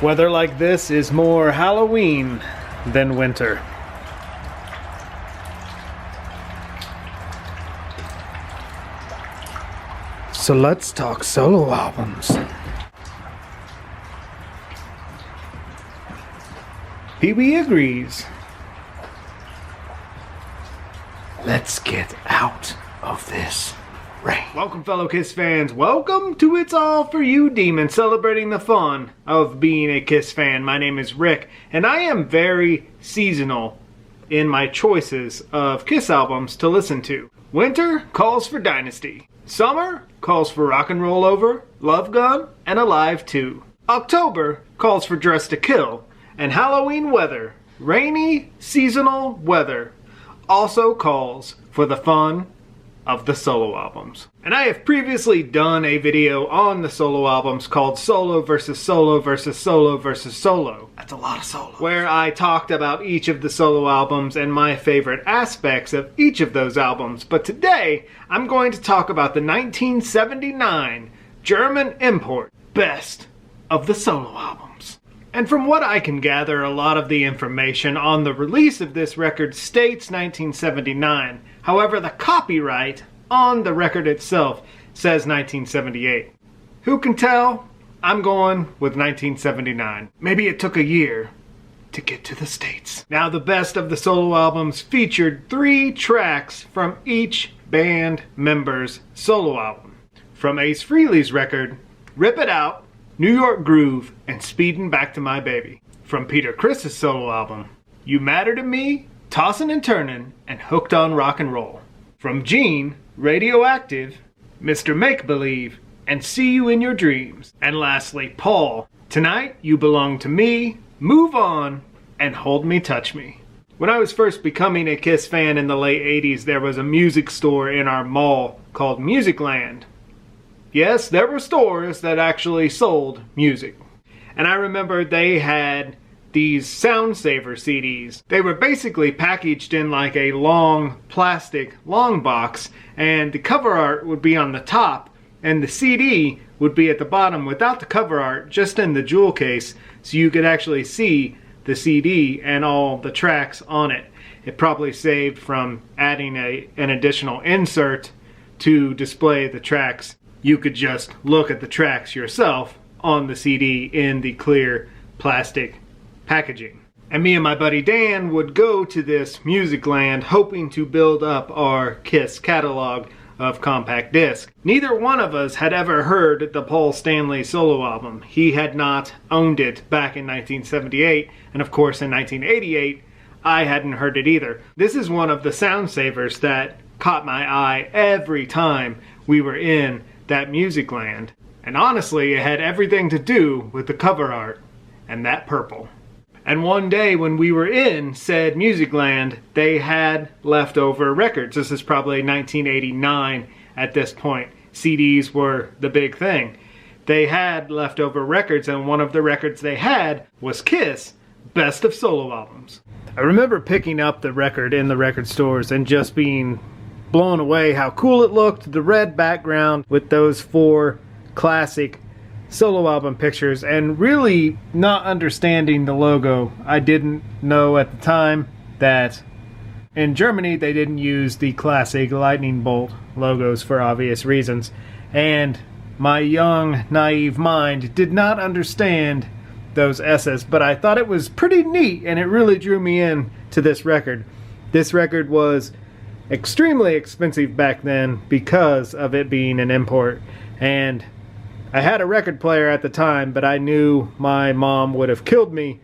Weather like this is more Halloween than winter. So let's talk solo albums. Pee-wee agrees. Let's get out of this rain. Welcome, fellow Kiss fans. Welcome to It's All For You Demon, celebrating the fun of being a Kiss fan. My name is Rick, and I am very seasonal in my choices of Kiss albums to listen to. Winter calls for Dynasty. Summer calls for Rock and Roll Over, Love Gun, and Alive 2. October calls for Dress to Kill. And Halloween weather, rainy, seasonal weather, also calls for the fun of the solo albums. And I have previously done a video on the solo albums called Solo versus Solo versus Solo versus Solo. That's a lot of solo. Where I talked about each of the solo albums and my favorite aspects of each of those albums. But today, I'm going to talk about the 1979 German import Best of the Solo Albums. And from what I can gather, a lot of the information on the release of this record states 1979. However, the copyright on the record itself says 1978. Who can tell? I'm going with 1979. Maybe it took a year to get to the States. Now, the Best of the Solo Albums featured 3 tracks from each band member's solo album. From Ace Frehley's record, Rip It Out, New York Groove, and Speedin' Back to My Baby. From Peter Criss's solo album, You Matter to Me, Tossin' and Turnin', and Hooked on Rock and Roll. From Gene, Radioactive, Mr. Make Believe, and See You in Your Dreams. And lastly, Paul, Tonight You Belong to Me, Move On, and Hold Me Touch Me. When I was first becoming a Kiss fan in the late 80s, there was a music store in our mall called Musicland. Yes, there were stores that actually sold music. And I remember they had these Sound Saver CDs. They were basically packaged in like a long plastic long box, and the cover art would be on the top, and the CD would be at the bottom without the cover art, just in the jewel case, so you could actually see the CD and all the tracks on it. It probably saved from adding an additional insert to display the tracks. You could just look at the tracks yourself on the CD in the clear plastic packaging. And me and my buddy Dan would go to this Musicland hoping to build up our Kiss catalog of compact disc. Neither one of us had ever heard the Paul Stanley solo album. He had not owned it back in 1978, and of course in 1988 I hadn't heard it either. This is one of the Sound Savers that caught my eye every time we were in that Musicland. And honestly, it had everything to do with the cover art and that purple. And one day when we were in said Musicland, they had leftover records. This is probably 1989 at this point. CDs were the big thing. They had leftover records, and one of the records they had was Kiss Best of Solo Albums. I remember picking up the record in the record stores and just being blown away how cool it looked. The red background with those 4 classic solo album pictures, and really not understanding the logo. I didn't know at the time that in Germany they didn't use the classic lightning bolt logos for obvious reasons, and my young naive mind did not understand those S's, but I thought it was pretty neat, and it really drew me in to this record. This record was extremely expensive back then because of it being an import, and I had a record player at the time, but I knew my mom would have killed me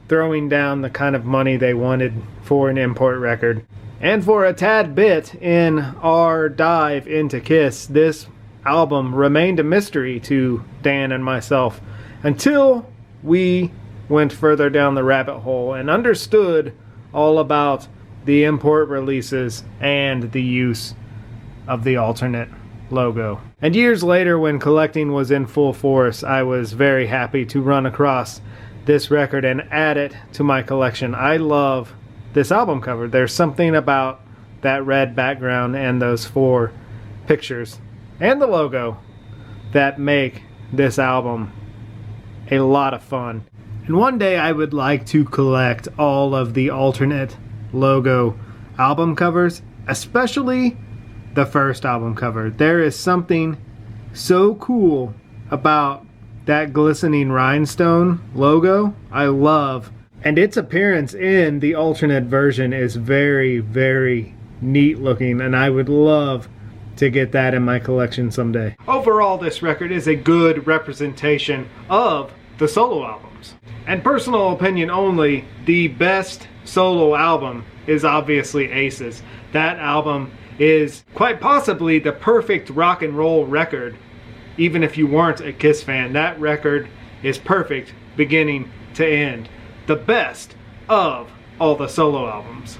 throwing down the kind of money they wanted for an import record. And for a tad bit in our dive into Kiss, this album remained a mystery to Dan and myself until we went further down the rabbit hole and understood all about the import releases and the use of the alternate logo. And years later, when collecting was in full force, I was very happy to run across this record and add it to my collection. I love this album cover. There's something about that red background and those 4 pictures and the logo that make this album a lot of fun. And one day I would like to collect all of the alternate logo album covers, especially the first album cover. There is something so cool about that glistening rhinestone logo. I love, and its appearance in the alternate version is very, very neat looking, and I would love to get that in my collection someday. Overall, this record is a good representation of the solo albums. And personal opinion only, the best solo album is obviously Ace's. That album is quite possibly the perfect rock and roll record. Even if you weren't a Kiss fan, that record is perfect beginning to end. The best of all the solo albums.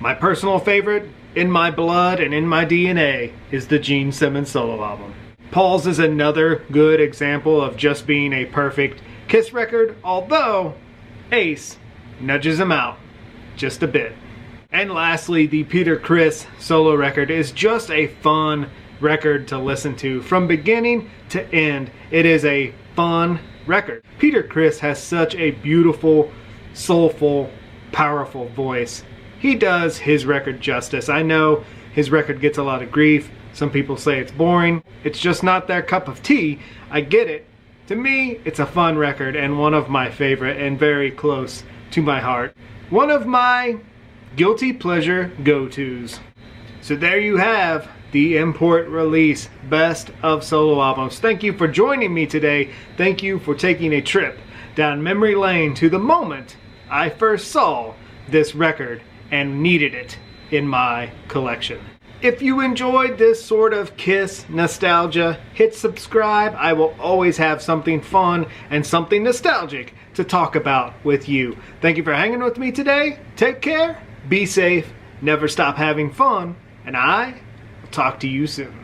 My personal favorite, in my blood and in my DNA, is the Gene Simmons solo album. Paul's is another good example of just being a perfect Kiss record, although Ace nudges him out just a bit. And lastly, the Peter Criss solo record is just a fun record to listen to from beginning to end. It is a fun record. Peter Criss has such a beautiful, soulful, powerful voice. He does his record justice. I know his record gets a lot of grief. Some people say it's boring. It's just not their cup of tea. I get it. To me, it's a fun record and one of my favorite and very close to my heart. One of my guilty pleasure go-tos. So there you have the import release best of solo albums. Thank you for joining me today. Thank you for taking a trip down memory lane to the moment I first saw this record and needed it in my collection. If you enjoyed this sort of Kiss nostalgia, hit subscribe. I will always have something fun and something nostalgic to talk about with you. Thank you for hanging with me today. Take care, be safe, never stop having fun, and I will talk to you soon.